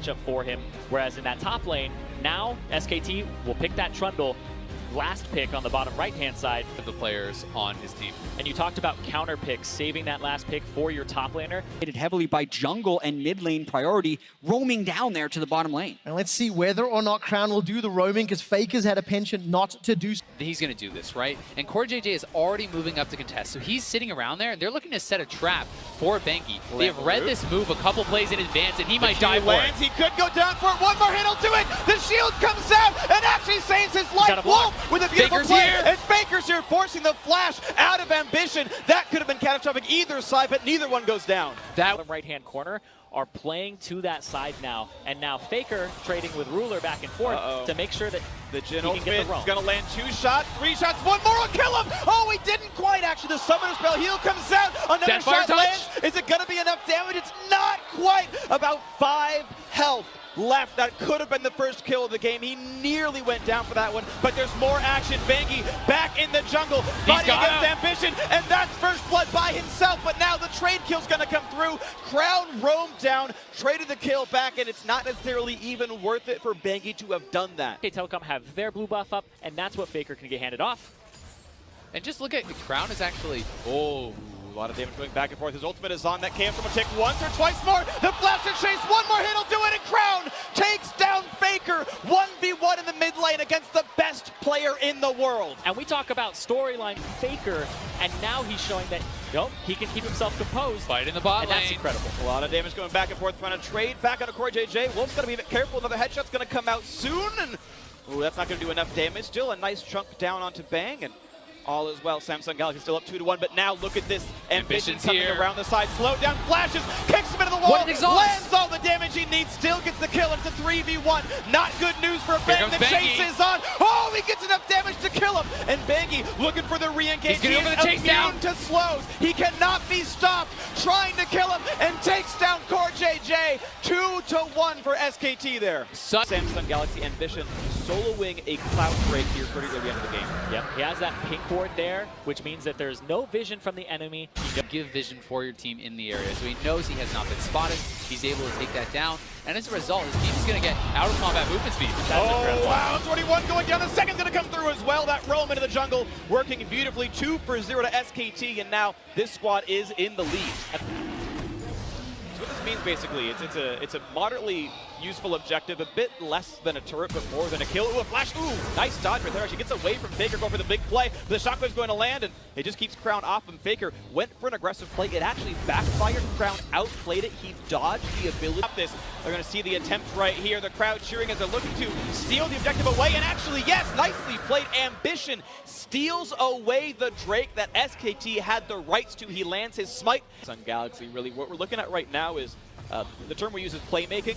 matchup for him, whereas in that top lane, now SKT will pick that Trundle, last pick on the bottom right-hand side of the players on his team. And you talked about counter picks, saving that last pick for your top laner. Heavily by jungle and mid lane priority, roaming down there to the bottom lane. And let's see whether or not Crown will do the roaming, because Faker's had a penchant not to do so. He's going to do this, right? And CoreJJ is already moving up to contest, so he's sitting around there, and they're looking to set a trap for Bengi. They have read this move a couple plays in advance, and he might die for it. He could go down for it. One more hit, he'll do it. The shield comes out and actually saves his life. Wolf with a beautiful Faker's play. here. And Faker's here, forcing the flash out of ambition. That could have been catastrophic either side, but neither one goes down. That right-hand corner are playing to that side now, and now Faker trading with Ruler back and forth to make sure that the Jhin he can get the roam. Is going to land 2 shots, 3 shots, 1 more will kill him! Oh, he didn't quite actually. The summoner spell heal comes out, another shot lands. Is it going to be enough damage? It's not quite. About 5 health left. That could have been the first kill of the game. He nearly went down for that one, but there's more action. Bengi back in the jungle, fighting against ambition, and that's first blood by himself, but now the trade kill's gonna come through. Crown roamed down, traded the kill back, and it's not necessarily even worth it for Bengi to have done that. Okay, Telecom have their blue buff up, and that's what Faker can get handed off. And just look at, Crown is actually, a lot of damage going back and forth. His ultimate is on. That cam from a tick once or twice more. The flash and chase. One more hit will do it. And Crown takes down Faker. 1v1 in the mid lane against the best player in the world. And we talk about storyline Faker, and now he's showing that, nope, he can keep himself composed. Fight in the bot lane. And that's incredible. A lot of damage going back and forth. Trying to trade back on a CoreJJ. Wolf's got to be a bit careful. Another headshot's going to come out soon. And that's not going to do enough damage. Still a nice chunk down onto Bang. And all is well. Samsung Galaxy still up 2-1, but now look at this. Ambition's coming around the side. Slow down, flashes, kicks him into the wall, lands all the damage he needs, still gets the kill. It's a 3v1. Not good news for Bang. The chase is on. Oh, he gets enough damage to kill him. And Bengi looking for the re-engage. He's going to the chase down to slows. He cannot be stopped. Trying to kill him and takes down CoreJJ. 2-1 for SKT there. Samsung Galaxy Ambition soloing a cloud break here pretty early into the game. Yep, he has that pink board there, which means that there's no vision from the enemy. You give vision for your team in the area, so he knows he has not been spotted. He's able to take that down, and as a result, his team is going to get out of combat movement speed. That's incredible. Wow, 21 going down. The second's going to come through as well. That roam into the jungle, working beautifully. 2-0 to SKT, and now this squad is in the lead. So what this means basically, it's a moderately useful objective, a bit less than a turret, but more than a kill. Ooh, a flash. Ooh, nice dodge right there. She gets away from Faker, going for the big play. The shockwave's going to land, and it just keeps Crown off him. Faker went for an aggressive play. It actually backfired. Crown outplayed it. He dodged the ability. This. They're going to see the attempt right here. The crowd cheering as they're looking to steal the objective away, and actually, yes, nicely played. Ambition steals away the Drake that SKT had the rights to. He lands his smite. Sun Galaxy, really, what we're looking at right now is the term we use is playmaking.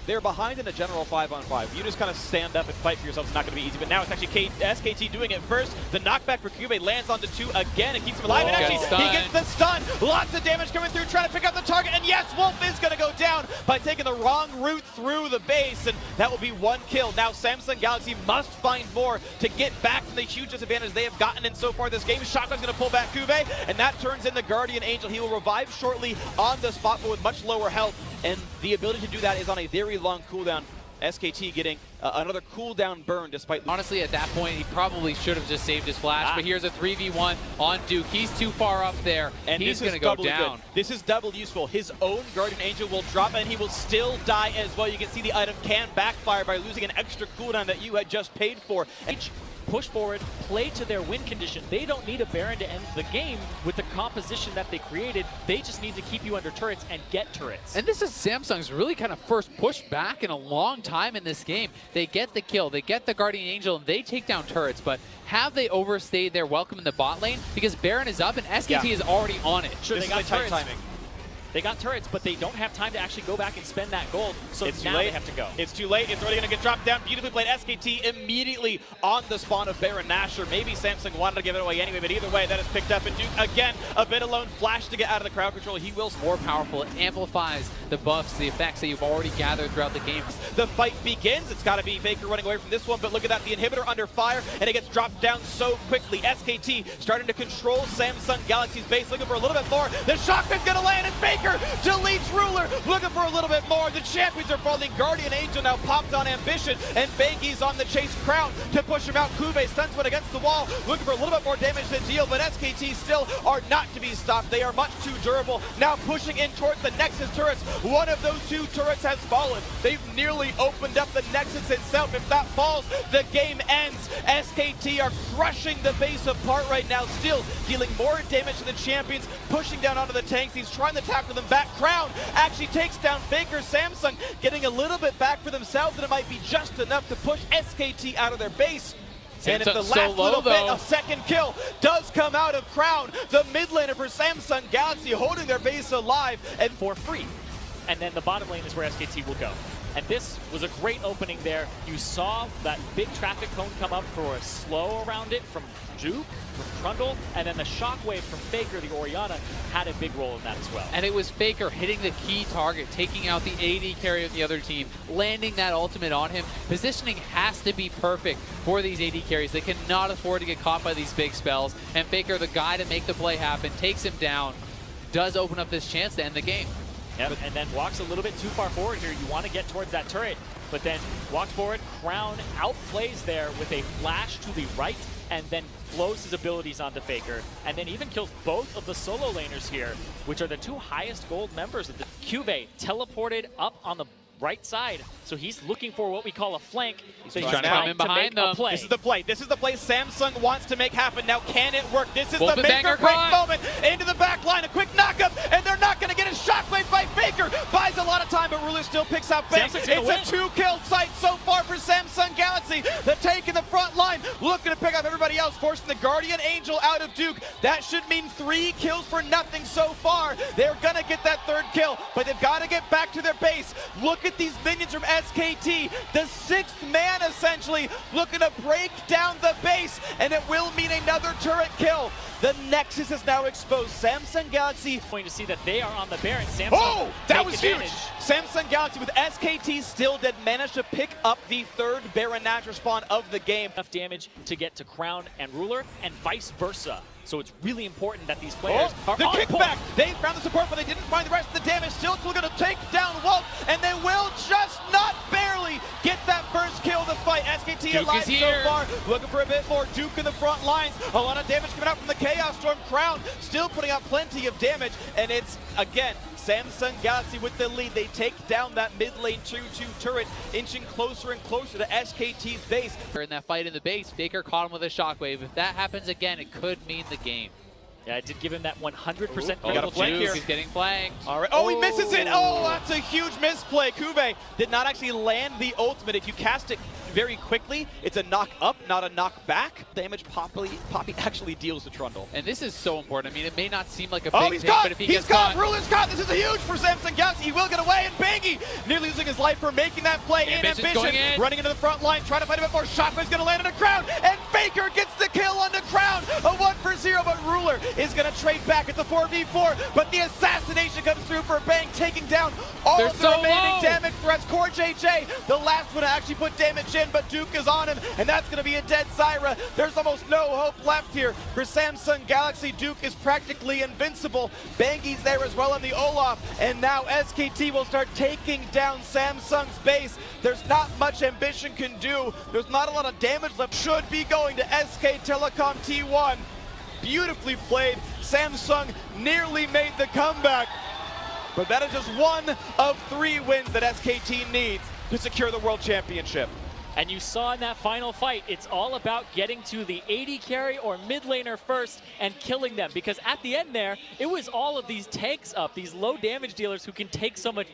They're behind in a general 5-on-5. You just kind of stand up and fight for yourself. It's not going to be easy, but now it's actually SKT doing it first. The knockback for Cube lands onto 2 again. It keeps him alive, and actually he gets the stun. Lots of damage coming through, trying to pick up the target, and yes, Wolf is going to go down by taking the wrong route through the base, and that will be 1 kill. Now Samsung Galaxy must find more to get back from the huge disadvantage they have gotten in so far this game. Shotgun's going to pull back Cube, and that turns in the Guardian Angel. He will revive shortly on the spot, but with much lower health, and the ability to do that is on a very long cooldown. SKT getting another cooldown burn despite... Honestly, at that point, he probably should have just saved his flash, but here's a 3v1 on Duke. He's too far up there, and he's going to go down. This is double useful. His own Guardian Angel will drop, and he will still die as well. You can see the item can backfire by losing an extra cooldown that you had just paid for. Push forward, play to their win condition. They don't need a Baron to end the game with the composition that they created. They just need to keep you under turrets and get turrets. And this is Samsung's really kind of first push back in a long time in this game. They get the kill, they get the Guardian Angel, and they take down turrets, but have they overstayed their welcome in the bot lane? Because Baron is up and SKT is already on it. Sure, they got tight timing. They got turrets, but they don't have time to actually go back and spend that gold, so now they have to go. It's too late. It's already going to get dropped down. Beautifully played. SKT immediately on the spawn of Baron Nashor. Maybe Samsung wanted to give it away anyway, but either way, that is picked up. And Duke, again, a bit alone. Flash to get out of the crowd control. He will more powerful. It amplifies the buffs, the effects that you've already gathered throughout the game. The fight begins. It's got to be Faker running away from this one, but look at that. The inhibitor under fire, and it gets dropped down so quickly. SKT starting to control Samsung Galaxy's base, looking for a little bit more. The shotgun's going to land, and Faker Faker deletes Ruler, looking for a little bit more. The champions are falling. Guardian Angel now popped on Ambition, and Bangi's on the chase. Crown to push him out. Kube stuns one against the wall, looking for a little bit more damage to deal, but SKT still are not to be stopped. They are much too durable. Now pushing in towards the Nexus turrets. One of those two turrets has fallen. They've nearly opened up the Nexus itself. If that falls, the game ends. SKT are crushing the base apart right now, still dealing more damage to the champions, pushing down onto the tanks. He's trying to tackle them back. Crown actually takes down Faker. Samsung getting a little bit back for themselves, and it might be just enough to push SKT out of their base. And if the last little bit of second kill does come out of Crown, the mid laner for Samsung Galaxy holding their base alive and for free. And then the bottom lane is where SKT will go. And this was a great opening there. You saw that big traffic cone come up for a slow around it from Juke, from Trundle, and then the shockwave from Faker, the Orianna, had a big role in that as well. And it was Faker hitting the key target, taking out the AD carry of the other team, landing that ultimate on him. Positioning has to be perfect for these AD carries. They cannot afford to get caught by these big spells. And Faker, the guy to make the play happen, takes him down, does open up this chance to end the game. Yep, and then walks a little bit too far forward here. You want to get towards that turret, but then walks forward. Crown outplays there with a flash to the right, and then flows his abilities onto Faker, and then even kills both of the solo laners here, which are the two highest gold members of the Cube. Teleported up on the right side, so he's looking for what we call a flank. So he's trying to come in behind them. This is the play. This is the play Samsung wants to make happen. Now, can it work? This is Both the make or break moment. Into the back line, a quick knockup, and they're not going to get a shockwave by Faker. Buys a lot of time, but Ruler still picks out Bank. It's a 2-kill sight so far for Samsung Galaxy. The take in the front line, looking to pick up everybody else, forcing the Guardian Angel out of Duke. That should mean 3 kills for nothing so far. They're going to get that 3rd kill, but they've got to get back to their base. Look at these minions from SKT, the 6th man essentially, looking to break down the base, and it will mean another turret kill. The Nexus is now exposed. Samsung Galaxy going to see that they are on the Baron. Samsung that was advantage. huge. Samsung Galaxy with SKT still dead managed to pick up the 3rd Baron natural spawn of the game. Enough damage to get to Crown and Ruler, and vice versa. So it's really important that these players are the on kickback. point. They found the support, but they didn't find the rest of the damage. Still going to take down Walt, and they will just not barely get that first kill of the fight. SKT Duke alive is so here. far, looking for a bit more. Duke in the front lines. A lot of damage coming out from the Chaos Storm. Crown still putting out plenty of damage, and it's, again, Samsung Galaxy with the lead. They take down that mid lane 2-2 turret, inching closer and closer to SKT's base. In that fight in the base, Faker caught him with a shockwave. If that happens again, it could mean the game. Yeah, it did give him that 100% we got a flank here. He's getting flanked. All right. Oh, he misses it. Oh, that's a huge misplay. Kube did not actually land the ultimate. If you cast it very quickly, it's a knock up, not a knock back. Damage Poppy actually deals to Trundle. And this is so important. I mean, it may not seem like a Oh, big he's thing, caught! but if he He's gets caught! Ruler's caught! This is huge for Samsung Galaxy. He will get away, and Bangi nearly losing his life for making that play. Ambition's going in. Running into the front line, trying to fight a bit more. Shockwave's going to land on a Crown, and Faker gets the kill on the Crown. A 1-for-0, but Ruler is going to trade back at the 4v4, but the assassination comes through for Bang, taking down all of the remaining damage threats. Core JJ, the last one to actually put damage in, but Duke is on him, and that's going to be a dead Zyra. There's almost no hope left here for Samsung Galaxy. Duke is practically invincible. Bangi's there as well on the Olaf, and now SKT will start taking down Samsung's base. There's not much Ambition can do. There's not a lot of damage left. Should be going to SK Telecom T1. Beautifully played. Samsung nearly made the comeback, but that is just one of 3 wins that SKT needs to secure the World Championship. And you saw in that final fight, it's all about getting to the AD carry or mid laner first and killing them. Because at the end there, it was all of these tanks up, these low damage dealers who can take so much damage.